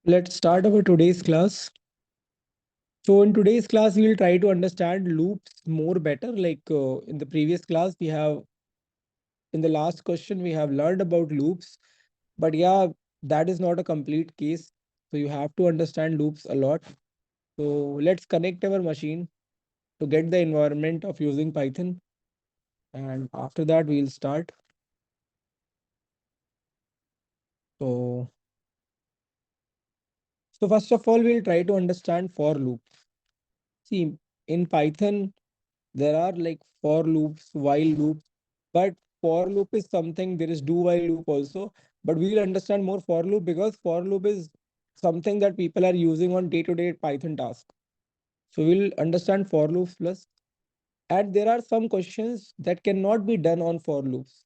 Let's start our today's class. So in today's class, we will try to understand loops more better. In the previous class, in the last question, we have learned about loops, but yeah, that is not a complete case. So you have to understand loops a lot. So let's connect our machine to get the environment of using Python. And after that, we'll start. So, so first of all, we'll try to understand for loop. See, in Python, there are like for loops, while loops, but for loop is something, there is do while loop also, but we will understand more for loop because for loop is something that people are using on day-to-day Python task. So we'll understand for loops plus, and there are some questions that cannot be done on for loops.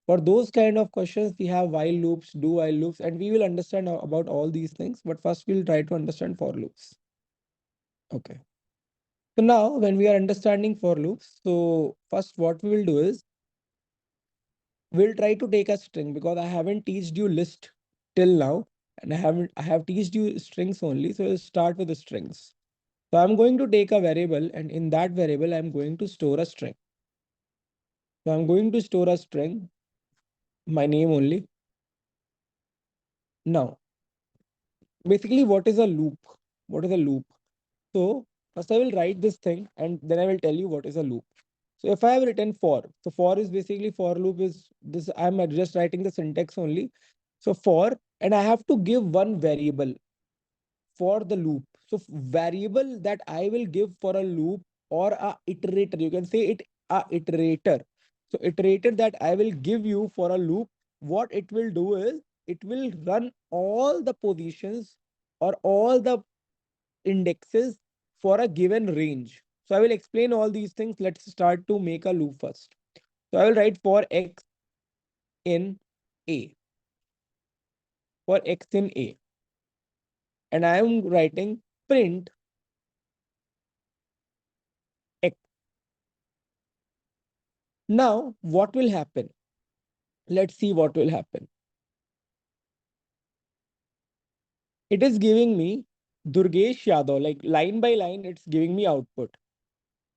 For those kind of questions, we have while loops, do while loops, and we will understand about all these things. But first, we'll try to understand for loops. Okay. So now when we are understanding for loops, so first what we will do is we'll try to take a string because I haven't teached you list till now, and I have teached you strings only. So we'll start with the strings. So I'm going to take a variable, and in that variable, I'm going to store a string. So I'm going to store a string, my name only. Now, basically, what is a loop? What is a loop? So first I will write this thing and then I will tell you what is a loop. So if I have written for, so for is basically for loop is this, I'm just writing the syntax only. So for, and I have to give one variable for the loop. So variable that I will give for a loop or a iterator, you can say it a iterator. So iterator that I will give you for a loop, what it will do is it will run all the positions or all the indexes for a given range. So I will explain all these things. Let's start to make a loop first. So I will write for x in A, for x in A. And I am writing print x. Now, what will happen? Let's see what will happen. It is giving me Durgesh Yadav, like line by line, it's giving me output.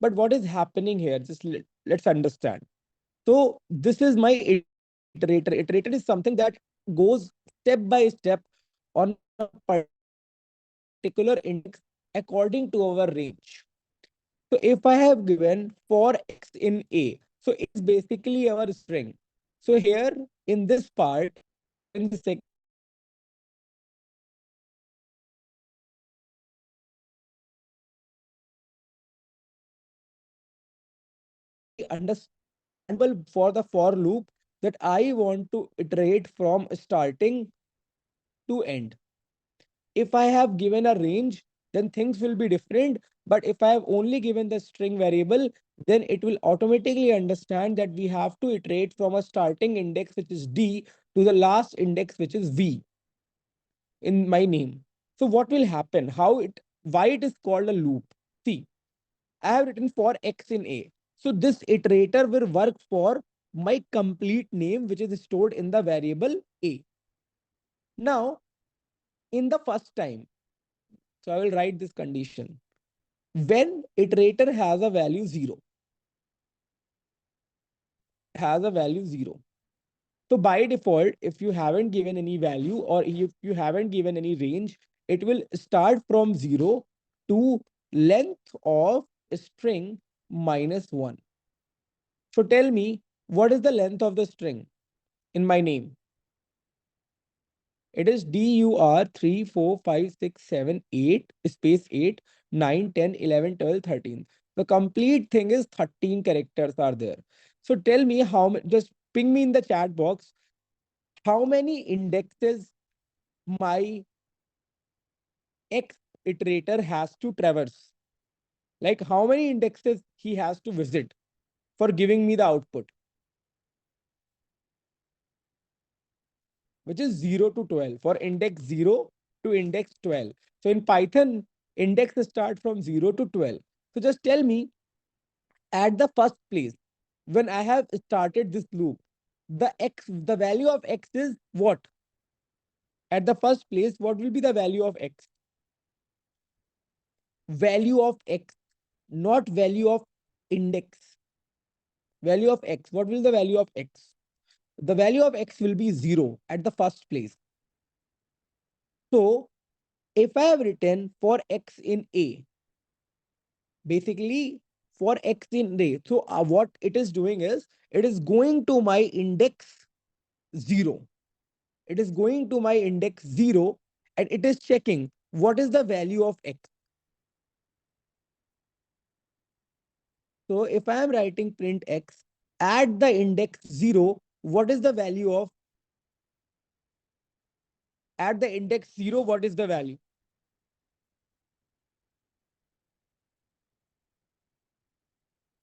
But what is happening here? Just let's understand. So this is my iterator. Iterator is something that goes step by step on a particular index according to our range. So if I have given for x in A, so it is basically our string. So here in this part or in this segment, what we will do is we will understand variable for the for loop that I want to iterate from starting to end. If I have given a range, then things will be different. But if I have only given the string variable, then it will automatically understand that we have to iterate from a starting index, which is D, to the last index, which is V in my name. So what will happen? Why it is called a loop? See, I have written for x in A. So this iterator will work for my complete name, which is stored in the variable A. Now, in the first time, so I will write this condition. When iterator has a value 0, has a value 0. So by default, if you haven't given any value or if you haven't given any range, it will start from 0 to length of string -1. So tell me, what is the length of the string in my name? It is DUR 3, 4, 5, 6, 7, 8, space 8, 9, 10, 11, 12, 13. The complete thing is 13 characters are there. So tell me how many, just ping me in the chat box, how many indexes my X iterator has to traverse. Like how many indexes he has to visit for giving me the output, which is 0 to 12 for index 0 to index 12. So in Python, index start from 0 to 12. So just tell me at the first place, when I have started this loop, the value of X is what? At the first place, what will be the value of x? Value of x, not value of index. Value of x. What will the value of x? The value of x will be 0 at the first place. So if I have written for x in A, basically for x in A, so what it is doing is, it is going to my index 0. It is going to my index 0 and it is checking what is the value of x. So if I am writing print x at the index 0, what is the value of, at the index 0, what is the value?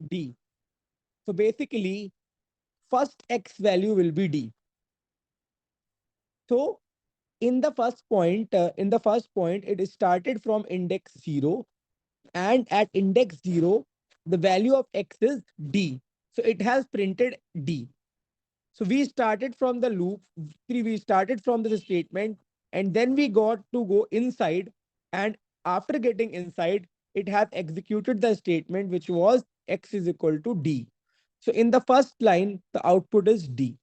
D. So basically, first x value will be D. So in the first point, it is started from index 0, and at index 0, the value of x is D. So it has printed D. So we started from the loop, we started from the statement, and then we got to go inside. And after getting inside, it has executed the statement, which was x is equal to D. So in the first line, the output is D.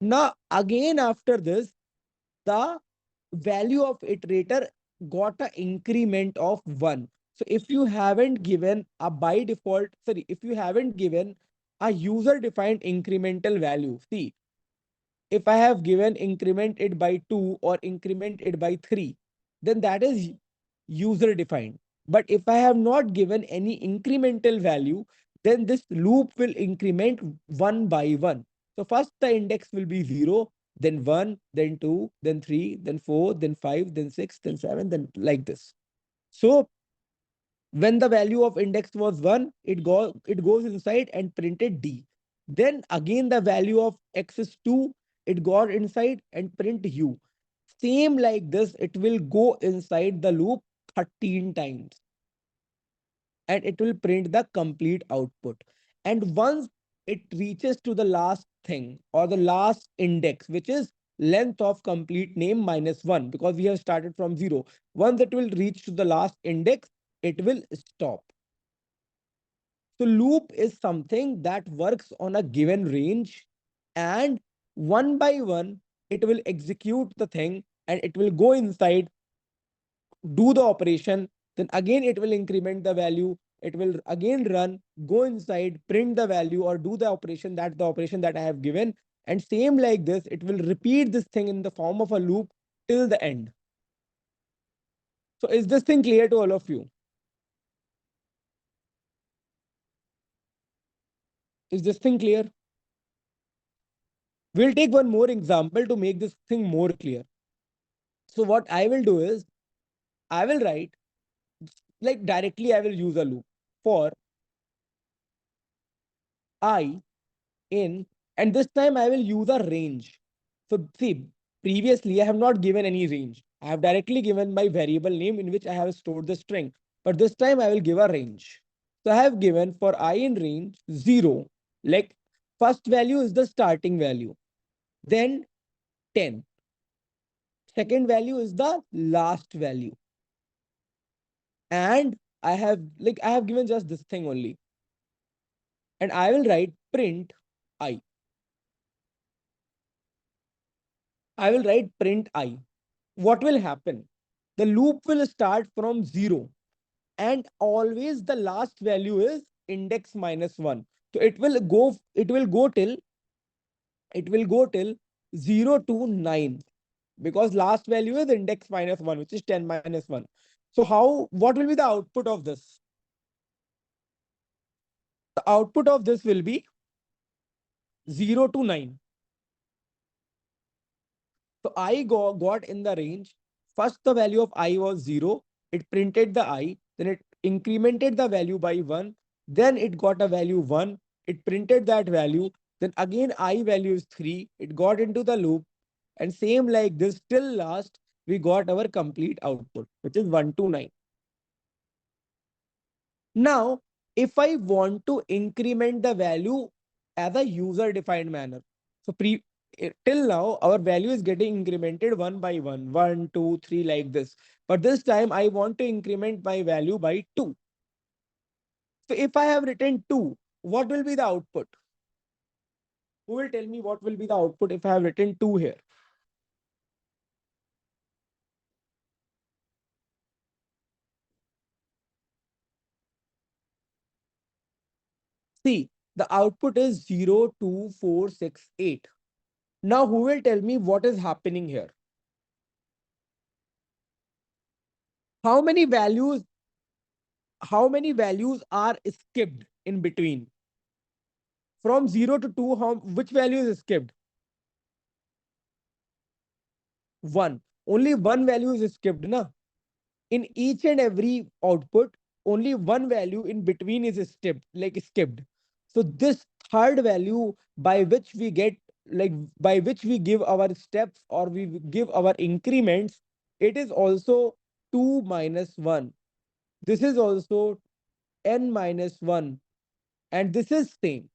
Now, again, after this, the value of iterator got an increment of 1. So if you haven't given a by default, sorry, if you haven't given a user defined incremental value, see, if I have given increment it by 2 or increment it by 3, then that is user defined. But if I have not given any incremental value, then this loop will increment one by one. So first the index will be 0, then 1, then 2, then 3, then 4, then 5, then 6, then 7, then like this. So when the value of index was 1, it goes inside and printed D. Then again the value of x is 2, it got inside and print U. Same like this, it will go inside the loop 13 times and it will print the complete output. And once it reaches to the last thing or the last index, which is length of complete name minus 1, because we have started from 0. Once it will reach to the last index, it will stop. So loop is something that works on a given range, and one by one, it will execute the thing and it will go inside, do the operation. Then again, it will increment the value. It will again run, go inside, print the value or do the operation that I have given. And same like this, it will repeat this thing in the form of a loop till the end. So is this thing clear to all of you? Is this thing clear? We'll take one more example to make this thing more clear. So what I will do is, I will write, like directly I will use a loop for I in, and this time I will use a range. So see, previously I have not given any range. I have directly given my variable name in which I have stored the string. But this time I will give a range. So I have given for I in range 0, like first value is the starting value, then 10. Second value is the last value. And I have given just this thing only. And I will write print I. I will write print I. What will happen? The loop will start from 0 and always the last value is index minus 1. So it will go till 0 to 9, because last value is index minus 1, which is 10 minus 1. So what will be the output of this? The output of this will be 0 to 9. So got in the range. First, the value of I was 0. It printed the I. Then it incremented the value by 1. Then it got a value 1. It printed that value. Then again, I value is 3. It got into the loop. And same like this, till last, we got our complete output, which is 1 to 9. Now, if I want to increment the value as a user defined manner. So till now our value is getting incremented one by one, 1, 2, 3, like this. But this time I want to increment my value by 2. So if I have written 2, what will be the output? Who will tell me what will be the output if I have written 2 here? See, the output is 0, 2, 4, 6, 8. Now who will tell me what is happening here? How many values, how many values are skipped in between? From 0 to 2, which value is skipped? 1. Only one value is skipped, na? In each and every output, only one value in between is skipped. So this third value by which we get, like by which we give our steps or we give our increments, it is also 2 minus 1. This is also n minus 1, and this is same.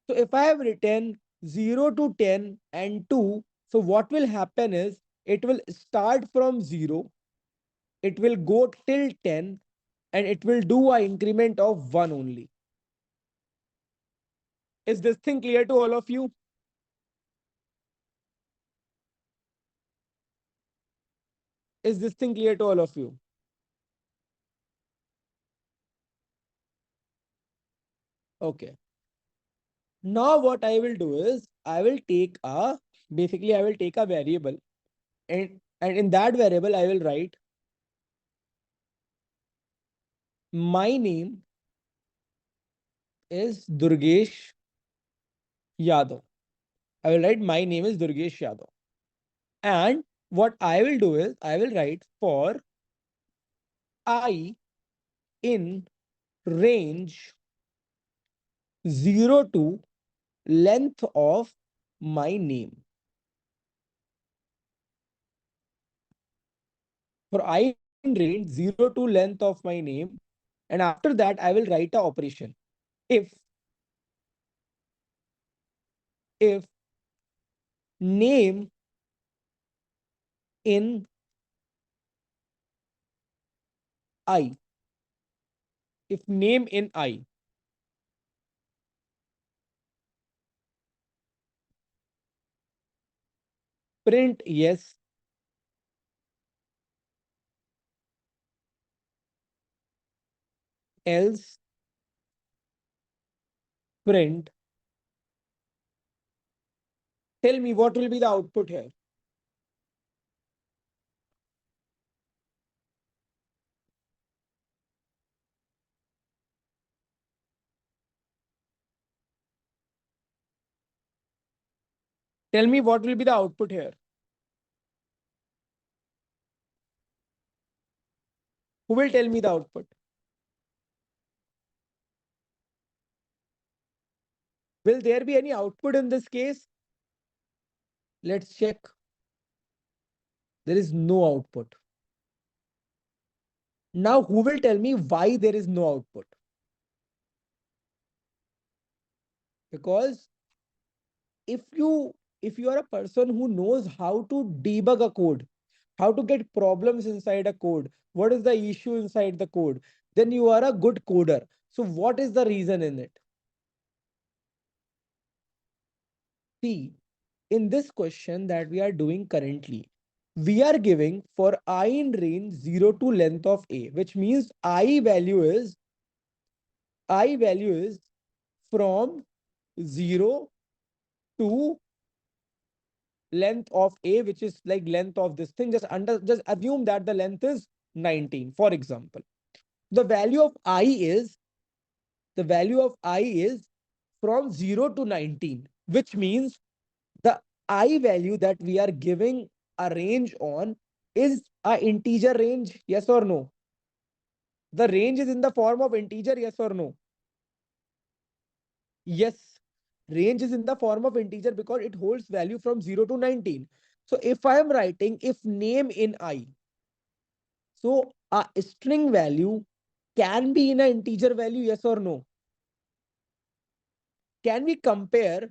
So if I have written 0 to 10 and 2, so what will happen is it will start from 0, it will go till 10, and it will do an increment of 1 only. Is this thing clear to all of you? Is this thing clear to all of you? Okay. Now what I will do is I will take a, basically I will take a variable, and in that variable I will write my name is Durgesh Yadav. I will write my name is Durgesh Yadav. And what I will do is I will write for I in range 0 to length of my name. For I in range 0 to length of my name. And after that, I will write a operation. If name in I, if name in I, print yes, else print. Tell me what will be the output here. Tell me what will be the output here. Who will tell me the output? Will there be any output in this case? Let's check. There is no output. Now, who will tell me why there is no output? Because if you are a person who knows how to debug a code, how to get problems inside a code, what is the issue inside the code, then you are a good coder. So what is the reason in it? See, in this question that we are doing currently, we are giving for I in range 0 to length of a, which means I value is from 0 to length of a, which is like length of this thing. Just assume that the length is 19, for example. The value of I is from 0 to 19, which means the I value that we are giving a range on is a integer range, yes or no? The range is in the form of integer, yes or no? Yes, range is in the form of integer because it holds value from 0 to 19. So if I am writing if name in I, so a string value can be in an integer value, yes or no? Can we compare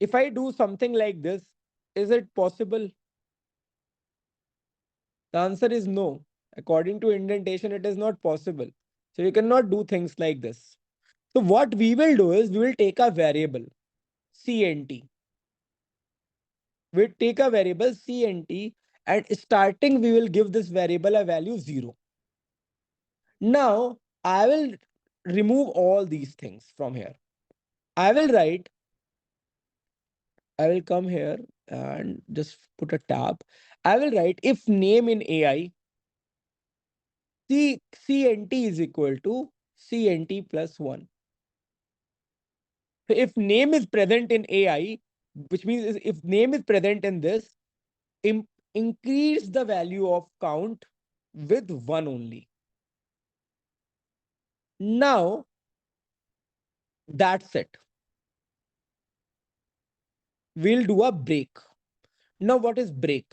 If I do something like this, is it possible? The answer is no. According to indentation, it is not possible. So you cannot do things like this. So what we will do is we will take a variable CNT. We take a variable CNT and starting we will give this variable a value 0. Now I will remove all these things from here. I will write, I will come here and just put a tab. I will write if name in AI, CNT is equal to CNT plus 1. So if name is present in AI, which means if name is present in this, increase the value of count with 1 only. Now, that's it. We'll do a break. Now, what is break?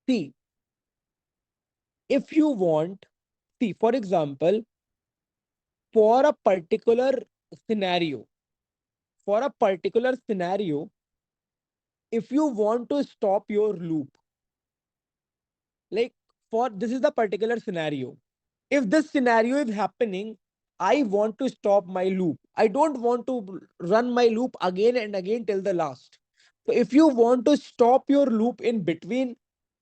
See, if you want, see, for example, for a particular scenario, for a particular scenario, if you want to stop your loop, like for this is the particular scenario. If this scenario is happening, I want to stop my loop. I don't want to run my loop again and again till the last. So if you want to stop your loop in between,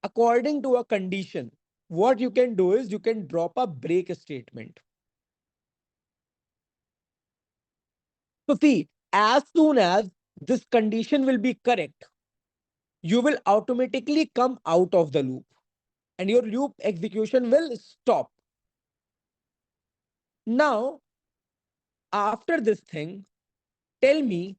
according to a condition, what you can do is you can drop a break statement. So see, as soon as this condition will be correct, you will automatically come out of the loop and your loop execution will stop. Now, after this thing, tell me,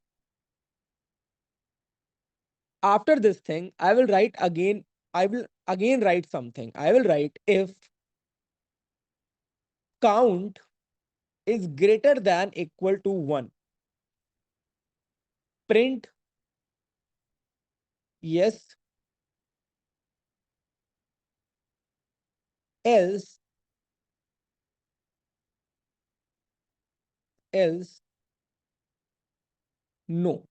after this thing, I will write again. I will again write something. I will write if count is greater than equal to 1. Print yes, else, else, no.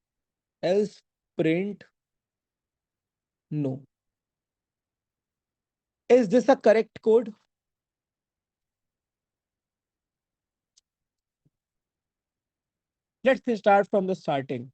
Else print no. Is this a correct code? Let's start from the starting.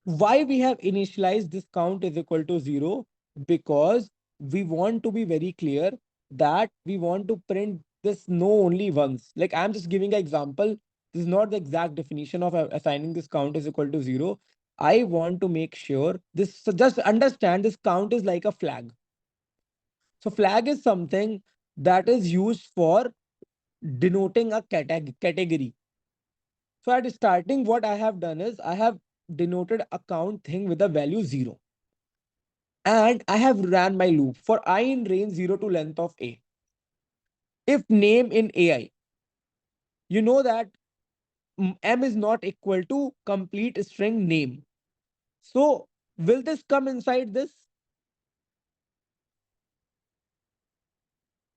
Why we have initialized this count is equal to 0? Because we want to be very clear that we want to print this no only once. Like I'm just giving an example. This is not the exact definition of assigning this count is equal to 0. I want to make sure this, so just understand this count is like a flag. So flag is something that is used for denoting a category. So at starting, what I have done is I have denoted a count thing with a value 0. And I have ran my loop for I in range 0 to length of a. If name in AI, you know that m is not equal to complete string name. So will this come inside this?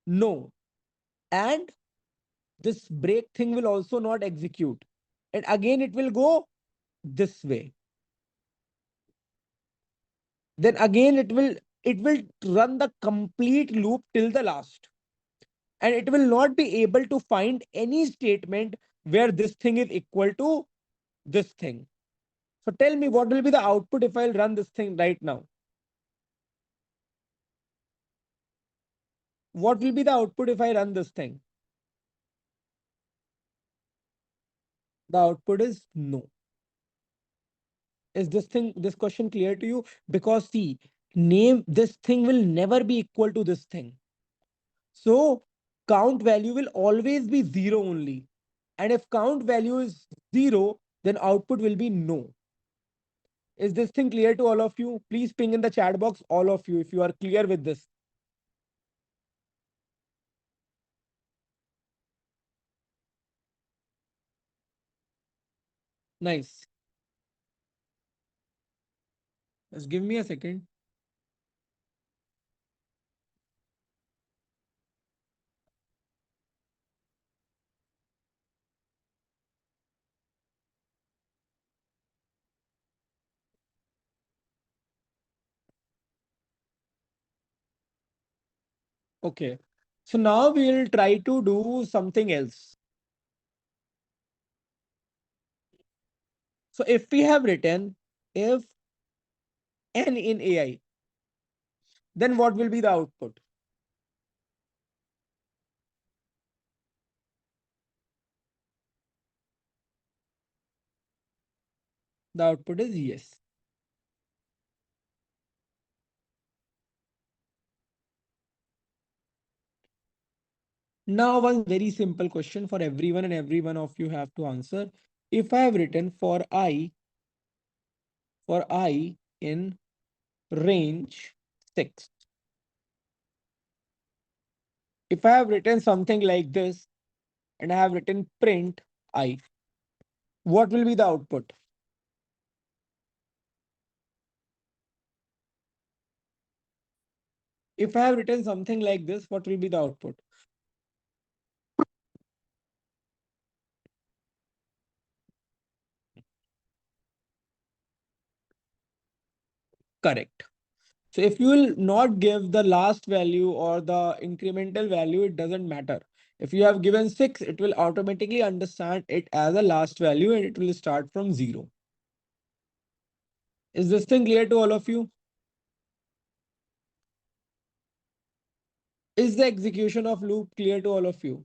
No. And this break thing will also not execute. And again, it will go this way. Then again, it will run the complete loop till the last. And it will not be able to find any statement where this thing is equal to this thing. So tell me what will be the output if I'll run this thing right now? What will be the output if I run this thing? The output is no. Is this question clear to you? Because see, name, this thing will never be equal to this thing. So count value will always be 0 only. And if count value is 0, then output will be no. Is this thing clear to all of you? Please ping in the chat box, all of you, if you are clear with this. Nice. Just give me a second. Okay. So now we'll try to do something else. So if we have written if n in AI, then what will be the output? The output is yes. Now, one very simple question for everyone, and every one of you have to answer. If I have written for I in range 6, if I have written something like this and I have written print I, what will be the output? If I have written something like this, what will be the output? Correct. So if you will not give the last value or the incremental value, it doesn't matter. If you have given 6, it will automatically understand it as a last value and it will start from 0. Is this thing clear to all of you? Is the execution of loop clear to all of you?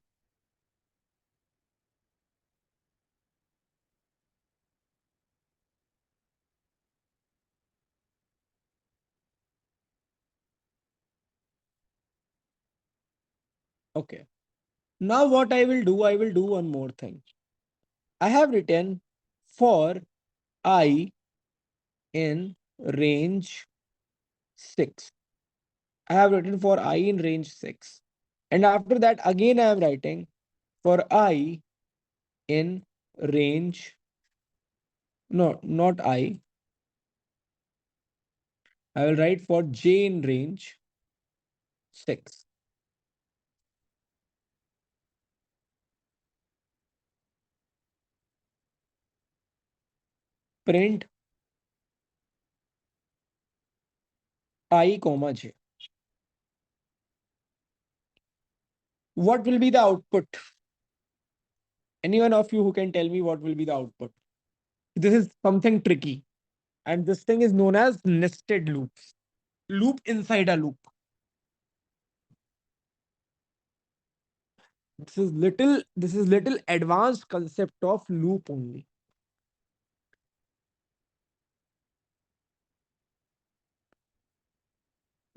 Okay. Now what I will do one more thing. I have written for I in range 6. I have written for I in range 6. And after that, again, I am writing for I in range, no, not I will write for J in range 6. Print I comma J. What will be the output? Anyone of you who can tell me what will be the output? This is something tricky. And this thing is known as nested loops. Loop inside a loop. This is little advanced concept of loop only.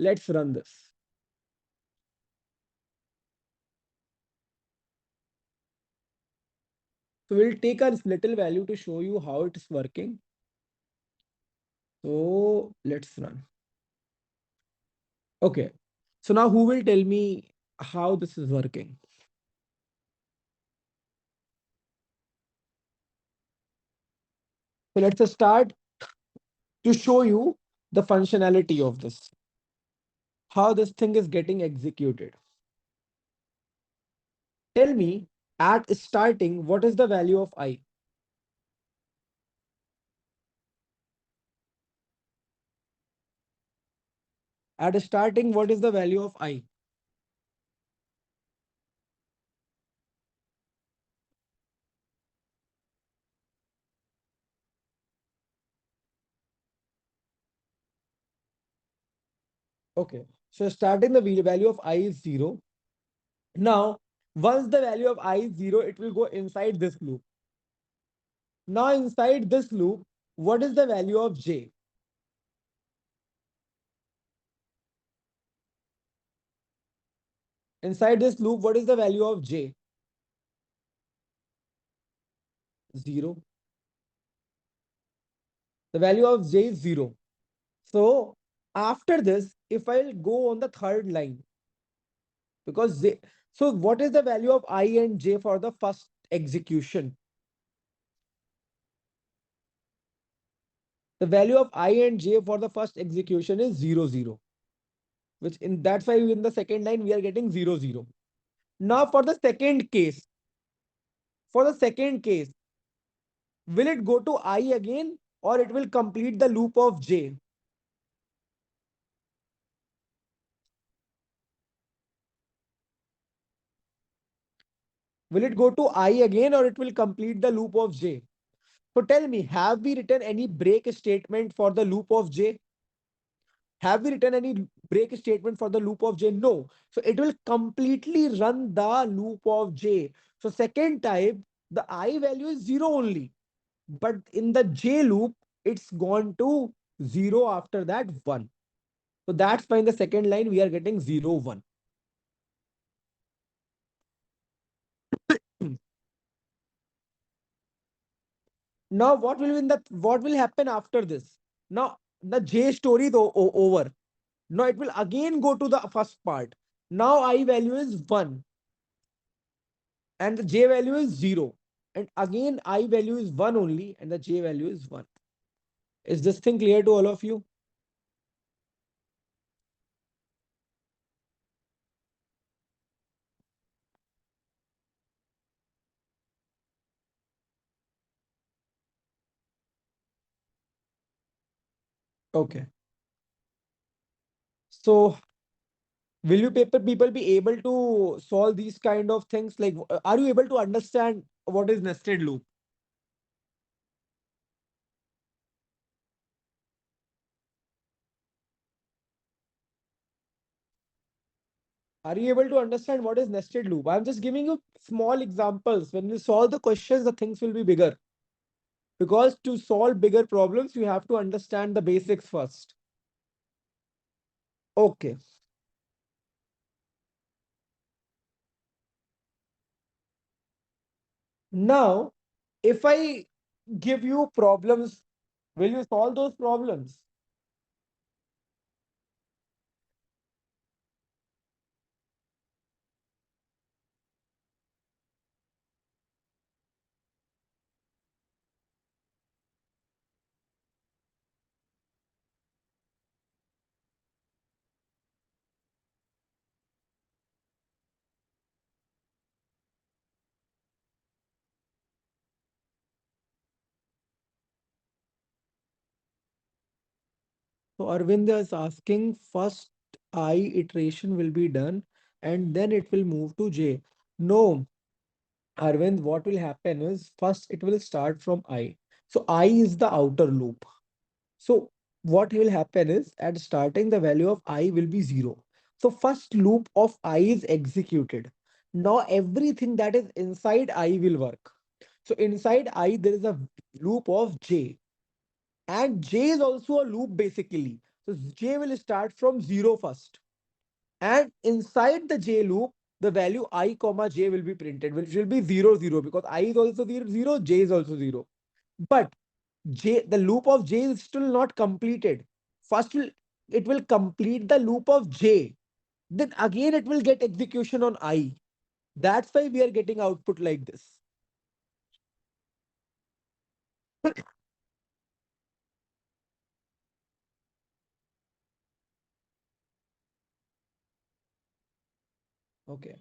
Let's run this. So we'll take a little value to show you how it is working. So let's run. Okay. So now who will tell me how this is working? So let's start to show you the functionality of this, how this thing is getting executed. Tell me at starting, what is the value of I? At starting, what is the value of I? Okay. So starting the value of I is 0. Now, once the value of I is 0, it will go inside this loop. Now inside this loop, what is the value of J? Inside this loop, what is the value of J? 0. The value of J is 0. So after this, if I'll go on the third line, because J, so what is the value of I and J for the first execution? The value of I and J for the first execution is 0, 0, which in that's why in the second line we are getting 0, 0. Now for the second case, will it go to I again or it will complete the loop of J? Will it go to I again or it will complete the loop of j? So tell me, have we written any break statement for the loop of j? Have we written any break statement for the loop of j? No. So it will completely run the loop of j. So second type, the I value is 0 only. But in the j loop, it's gone to 0 after that 1. So that's why in the second line, we are getting 0, 1. Now, what will happen after this? Now, the j story is over. Now it will again go to the first part. Now I value is 1 and the j value is 0. And again I value is 1 only and the j value is 1. Is this thing clear to all of you? Okay. So will you paper people be able to solve these kind of things? Like, are you able to understand what is nested loop? Are you able to understand what is nested loop? I'm just giving you small examples. When you solve the questions, the things will be bigger. Because to solve bigger problems, you have to understand the basics first. Okay. Now, if I give you problems, will you solve those problems? So Arvind is asking first I iteration will be done and then it will move to J. No, Arvind, what will happen is first it will start from I. So I is the outer loop. So what will happen is at starting the value of I will be 0. So first loop of I is executed. Now everything that is inside I will work. So inside I, there is a loop of j. And j is also a loop basically. So j will start from 0 first. And inside the j loop, the value I comma j will be printed, which will be 0, 0 because I is also 0, 0, j is also 0. But j, the loop of j is still not completed. First, it will complete the loop of j. Then again, it will get execution on I. That's why we are getting output like this. Okay.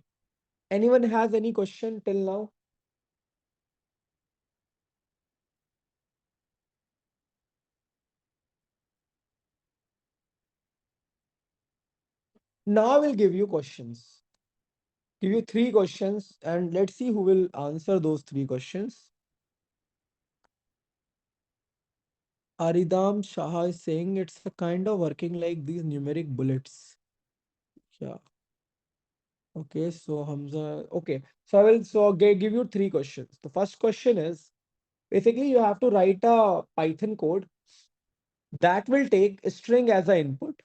Anyone has any question till now? Now I will give you questions. Give you three questions and let's see who will answer those three questions. Aridam Shah is saying it's a kind of working like these numeric bullets. Yeah. Okay. So Hamza. Okay. So I will give you three questions. The first question is basically you have to write a Python code that will take a string as an input,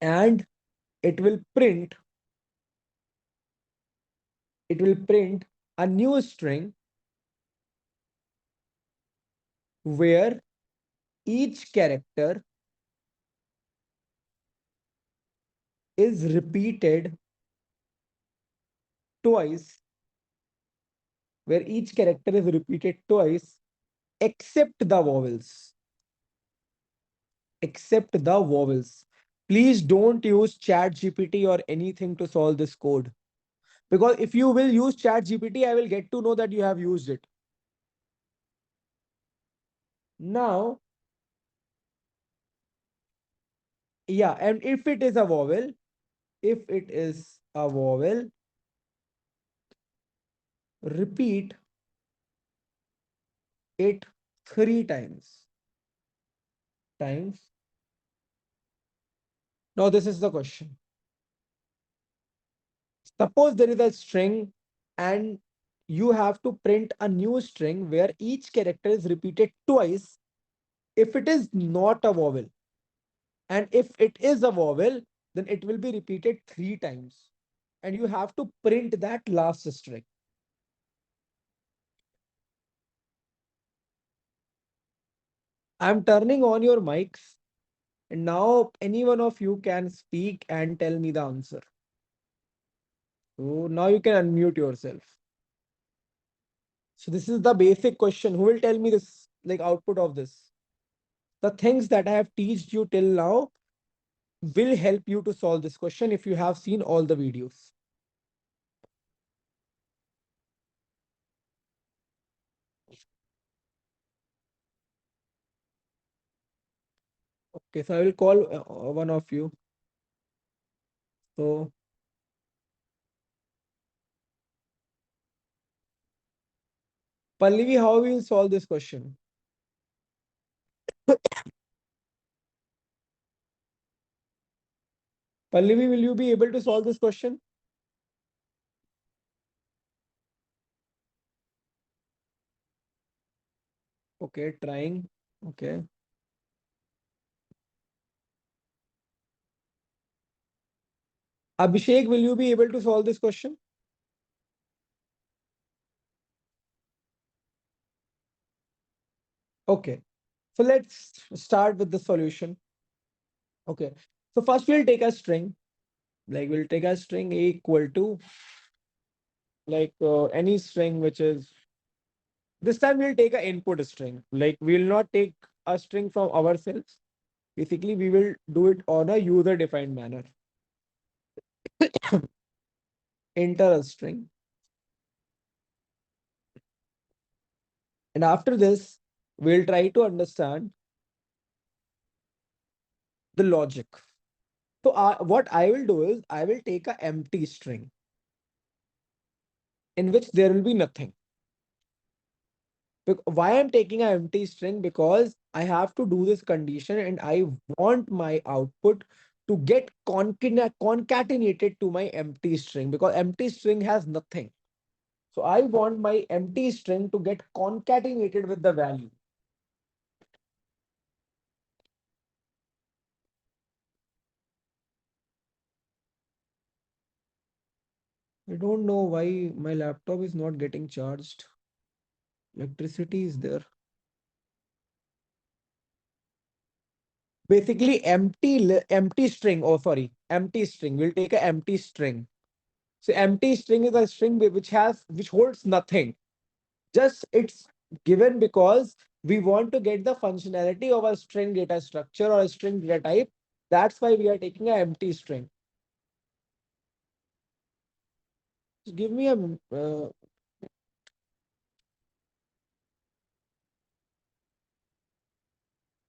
and it will print it will print a new string where each character is repeated twice, except the vowels. Except the vowels. Please don't use Chat GPT or anything to solve this code. Because if you will use Chat GPT, I will get to know that you have used it. Now, Yeah, and if it is a vowel, if it is a vowel, repeat it three times. Now this is the question. Suppose there is a string and you have to print a new string where each character is repeated twice if it is not a vowel. And if it is a vowel, then it will be repeated three times. And you have to print that last string. I'm turning on your mics. And now any one of you can speak and tell me the answer. So now you can unmute yourself. So this is the basic question. Who will tell me this, like output of this? The things that I have taught you till now will help you to solve this question if you have seen all the videos. Okay, so I will call one of you. So Pallavi, how we will solve this question? Pallavi, will you be able to solve this question? Okay, trying. Okay. Abhishek, will you be able to solve this question? Okay. So let's start with the solution. Okay. So first we'll take a string. Like we'll take a string A equal to like any string which is this time we'll take an input string. Like we'll not take a string from ourselves. Basically, we will do it on a user-defined manner. Enter a string. And after this, we'll try to understand the logic. So what I will do is I will take an empty string in which there will be nothing. Why I'm taking an empty string? Because I have to do this condition and I want my output to get concatenated to my empty string because empty string has nothing. So I want my empty string to get concatenated with the value. I don't know why my laptop is not getting charged. Electricity is there. Basically, empty string. Oh, sorry, empty string. We'll take an empty string. So empty string is a string which holds nothing. Just it's given because we want to get the functionality of a string data structure or a string data type. That's why we are taking an empty string. Just give me a